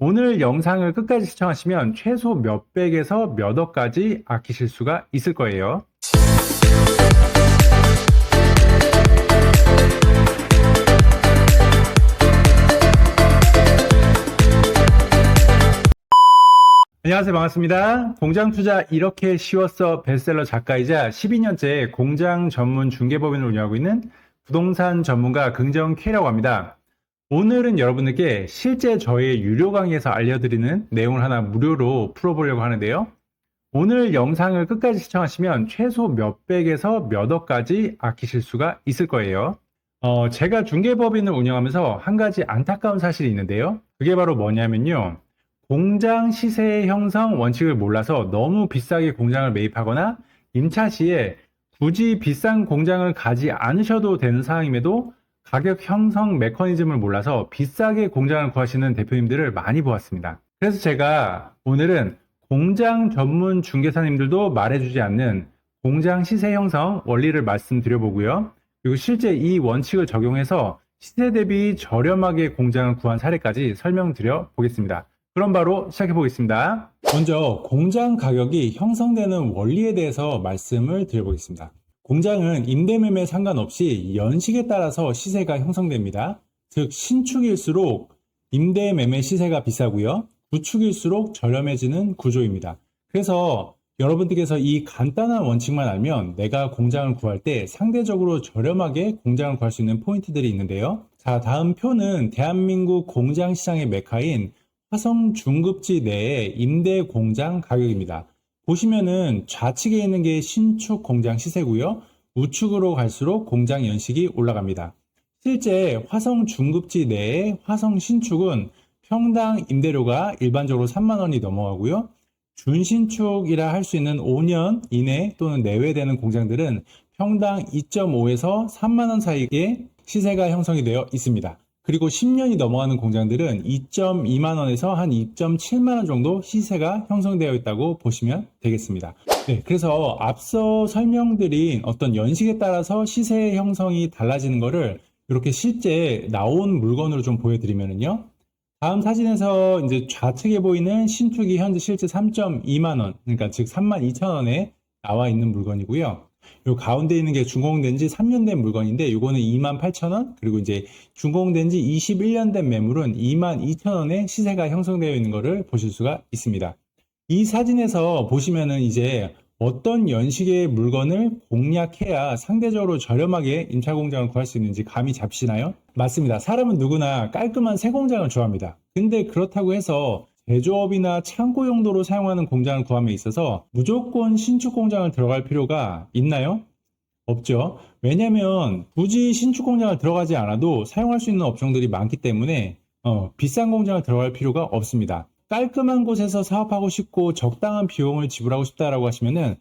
오늘 영상을 끝까지 시청하시면 최소 몇백에서 몇 억까지 아끼실 수가 있을 거예요. 안녕하세요. 반갑습니다. 공장투자 이렇게 쉬웠어 베스트셀러 작가이자 12년째 공장 전문 중개법인을 운영하고 있는 부동산 전문가 긍정K라고 합니다. 오늘은 여러분들께 실제 저의 유료 강의에서 알려드리는 내용을 하나 무료로 풀어보려고 하는데요. 오늘 영상을 끝까지 시청하시면 최소 몇백에서 몇 억까지 아끼실 수가 있을 거예요. 제가 중개법인을 운영하면서 한 가지 안타까운 사실이 있는데요. 그게 바로 뭐냐면요. 공장 시세 형성 원칙을 몰라서 너무 비싸게 공장을 매입하거나 임차 시에 굳이 비싼 공장을 가지 않으셔도 되는 상황임에도 가격 형성 메커니즘을 몰라서 비싸게 공장을 구하시는 대표님들을 많이 보았습니다. 그래서 제가 오늘은 공장 전문 중개사님들도 말해주지 않는 공장 시세 형성 원리를 말씀드려보고요. 그리고 실제 이 원칙을 적용해서 시세 대비 저렴하게 공장을 구한 사례까지 설명드려 보겠습니다. 그럼 바로 시작해 보겠습니다. 먼저 공장 가격이 형성되는 원리에 대해서 말씀을 드려보겠습니다. 공장은 임대매매 상관없이 연식에 따라서 시세가 형성됩니다. 즉 신축일수록 임대매매 시세가 비싸고요. 구축일수록 저렴해지는 구조입니다. 그래서 여러분들께서 이 간단한 원칙만 알면 내가 공장을 구할 때 상대적으로 저렴하게 공장을 구할 수 있는 포인트들이 있는데요. 자, 다음 표는 대한민국 공장시장의 메카인 화성 중급지 내의 임대 공장 가격입니다. 보시면은 좌측에 있는 게 신축 공장 시세고요. 우측으로 갈수록 공장 연식이 올라갑니다. 실제 화성 중급지 내의 화성 신축은 평당 임대료가 일반적으로 3만 원이 넘어가고요. 준신축이라 할 수 있는 5년 이내 또는 내외 되는 공장들은 평당 2.5에서 3만 원 사이에 시세가 형성이 되어 있습니다. 그리고 10년이 넘어가는 공장들은 2.2만 원에서 한 2.7만 원 정도 시세가 형성되어 있다고 보시면 되겠습니다. 네, 그래서 앞서 설명드린 어떤 연식에 따라서 시세 형성이 달라지는 거를 이렇게 실제 나온 물건으로 좀 보여드리면요. 다음 사진에서 이제 좌측에 보이는 신축이 현재 실제 3.2만 원, 그러니까 즉 3만 2천 원에 나와 있는 물건이고요. 요 가운데 있는 게 준공된 지 3년 된 물건인데 요거는 28,000원, 그리고 이제 준공된 지 21년 된 매물은 22,000원에 시세가 형성되어 있는 것을 보실 수가 있습니다. 이 사진에서 보시면은 이제 어떤 연식의 물건을 공략해야 상대적으로 저렴하게 임차 공장을 구할 수 있는지 감이 잡히시나요? 맞습니다. 사람은 누구나 깔끔한 새 공장을 좋아합니다. 근데 그렇다고 해서 제조업이나 창고 용도로 사용하는 공장을 구함에 있어서 무조건 신축 공장을 들어갈 필요가 있나요? 없죠. 왜냐면 굳이 신축 공장을 들어가지 않아도 사용할 수 있는 업종들이 많기 때문에 비싼 공장을 들어갈 필요가 없습니다. 깔끔한 곳에서 사업하고 싶고 적당한 비용을 지불하고 싶다라고 하시면은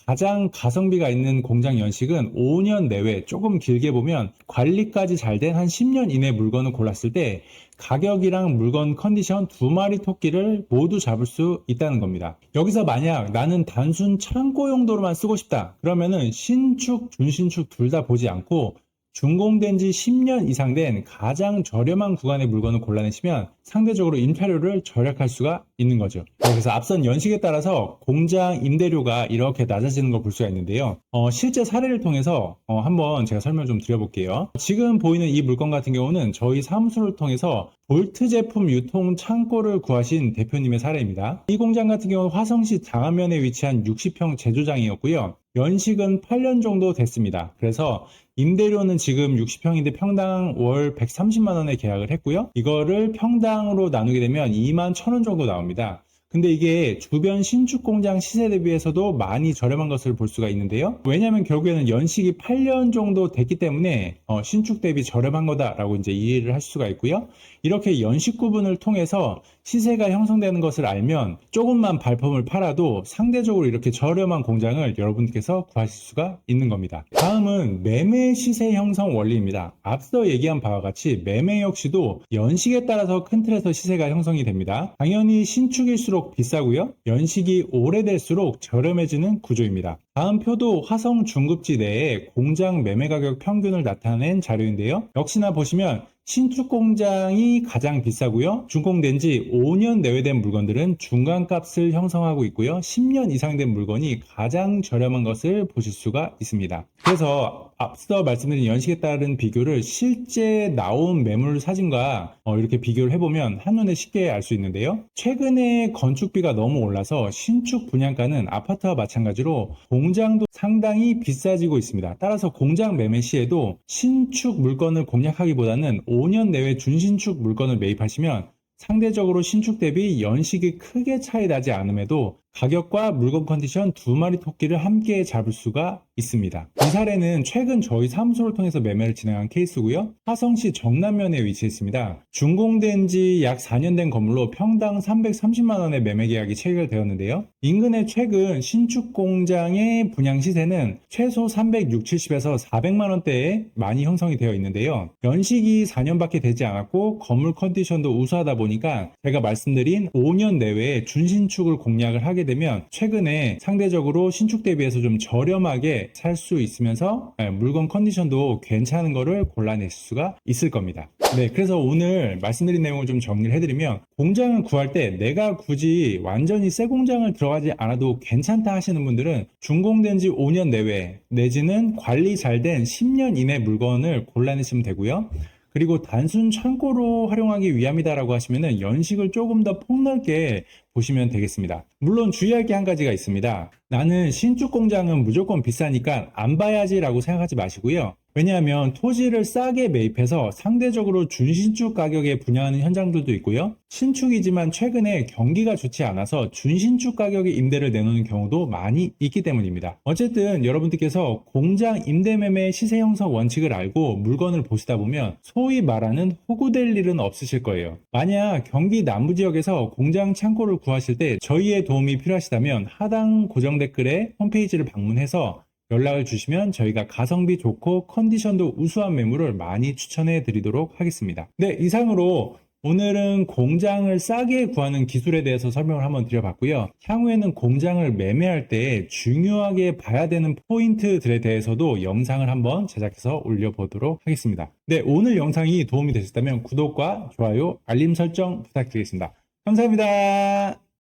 가장 가성비가 있는 공장 연식은 5년 내외, 조금 길게 보면 관리까지 잘 된 한 10년 이내 물건을 골랐을 때 가격이랑 물건 컨디션 두 마리 토끼를 모두 잡을 수 있다는 겁니다. 여기서 만약 나는 단순 창고 용도로만 쓰고 싶다 그러면은 신축, 준신축 둘 다 보지 않고 준공된 지 10년 이상 된 가장 저렴한 구간의 물건을 골라내시면 상대적으로 임차료를 절약할 수가 있는 거죠. 그래서 앞선 연식에 따라서 공장 임대료가 이렇게 낮아지는 걸 볼 수가 있는데요. 실제 사례를 통해서 한번 제가 설명 좀 드려볼게요. 지금 보이는 이 물건 같은 경우는 저희 사무소를 통해서 볼트 제품 유통 창고를 구하신 대표님의 사례입니다. 이 공장 같은 경우는 화성시 장안면에 위치한 60평 제조장이었고요. 연식은 8년 정도 됐습니다. 그래서 임대료는 지금 60평인데 평당 월 130만 원에 계약을 했고요. 이거를 평당으로 나누게 되면 2만 1,000원 정도 나옵니다. 근데 이게 주변 신축 공장 시세 대비해서도 많이 저렴한 것을 볼 수가 있는데요. 왜냐하면 결국에는 연식이 8년 정도 됐기 때문에 신축 대비 저렴한 거다라고 이제 이해를 할 수가 있고요. 이렇게 연식 구분을 통해서 시세가 형성되는 것을 알면 조금만 발품을 팔아도 상대적으로 이렇게 저렴한 공장을 여러분께서 구하실 수가 있는 겁니다. 다음은 매매 시세 형성 원리입니다. 앞서 얘기한 바와 같이 매매 역시도 연식에 따라서 큰 틀에서 시세가 형성이 됩니다. 당연히 신축일수록 비싸고요. 연식이 오래될수록 저렴해지는 구조입니다. 다음 표도 화성 중급지 내에 공장 매매 가격 평균을 나타낸 자료인데요. 역시나 보시면 신축 공장이 가장 비싸고요. 준공된 지 5년 내외 된 물건들은 중간값을 형성하고 있고요. 10년 이상 된 물건이 가장 저렴한 것을 보실 수가 있습니다. 그래서 앞서 말씀드린 연식에 따른 비교를 실제 나온 매물 사진과 이렇게 비교를 해보면 한눈에 쉽게 알 수 있는데요. 최근에 건축비가 너무 올라서 신축 분양가는 아파트와 마찬가지로 공장도 상당히 비싸지고 있습니다. 따라서 공장 매매 시에도 신축 물건을 공략하기보다는 5년 내외 준신축 물건을 매입하시면 상대적으로 신축 대비 연식이 크게 차이 나지 않음에도 가격과 물건 컨디션 두 마리 토끼를 함께 잡을 수가 있습니다. 이 사례는 최근 저희 사무소를 통해서 매매를 진행한 케이스고요. 화성시 정남면에 위치해 있습니다. 준공된 지 약 4년 된 건물로 평당 330만 원의 매매 계약이 체결되었는데요. 인근의 최근 신축 공장의 분양 시세는 최소 360, 70에서 400만 원대에 많이 형성이 되어 있는데요. 연식이 4년밖에 되지 않았고 건물 컨디션도 우수하다 보니까 제가 말씀드린 5년 내외에 준신축을 공략을 하게 되면 최근에 상대적으로 신축 대비해서 좀 저렴하게 살 수 있으면서 물건 컨디션도 괜찮은 거를 골라낼 수가 있을 겁니다. 네, 그래서 오늘 말씀드린 내용을 좀 정리를 해드리면 공장을 구할 때 내가 굳이 완전히 새 공장을 들어가지 않아도 괜찮다 하시는 분들은 준공된 지 5년 내외 내지는 관리 잘 된 10년 이내 물건을 골라내시면 되고요. 그리고 단순 창고로 활용하기 위함이다라고 하시면은 연식을 조금 더 폭넓게 보시면 되겠습니다. 물론 주의할 게 한 가지가 있습니다. 나는 신축 공장은 무조건 비싸니까 안 봐야지라고 생각하지 마시고요. 왜냐하면 토지를 싸게 매입해서 상대적으로 준신축 가격에 분양하는 현장들도 있고요. 신축이지만 최근에 경기가 좋지 않아서 준신축 가격에 임대를 내놓는 경우도 많이 있기 때문입니다. 어쨌든 여러분들께서 공장 임대매매 시세 형성 원칙을 알고 물건을 보시다 보면 소위 말하는 호구될 일은 없으실 거예요. 만약 경기 남부지역에서 공장 창고를 구하실 때 저희의 도움이 필요하시다면 하단 고정 댓글에 홈페이지를 방문해서 연락을 주시면 저희가 가성비 좋고 컨디션도 우수한 매물을 많이 추천해 드리도록 하겠습니다. 네, 이상으로 오늘은 공장을 싸게 구하는 기술에 대해서 설명을 한번 드려봤고요. 향후에는 공장을 매매할 때 중요하게 봐야 되는 포인트들에 대해서도 영상을 한번 제작해서 올려보도록 하겠습니다. 네, 오늘 영상이 도움이 되셨다면 구독과 좋아요, 알림 설정 부탁드리겠습니다. 감사합니다.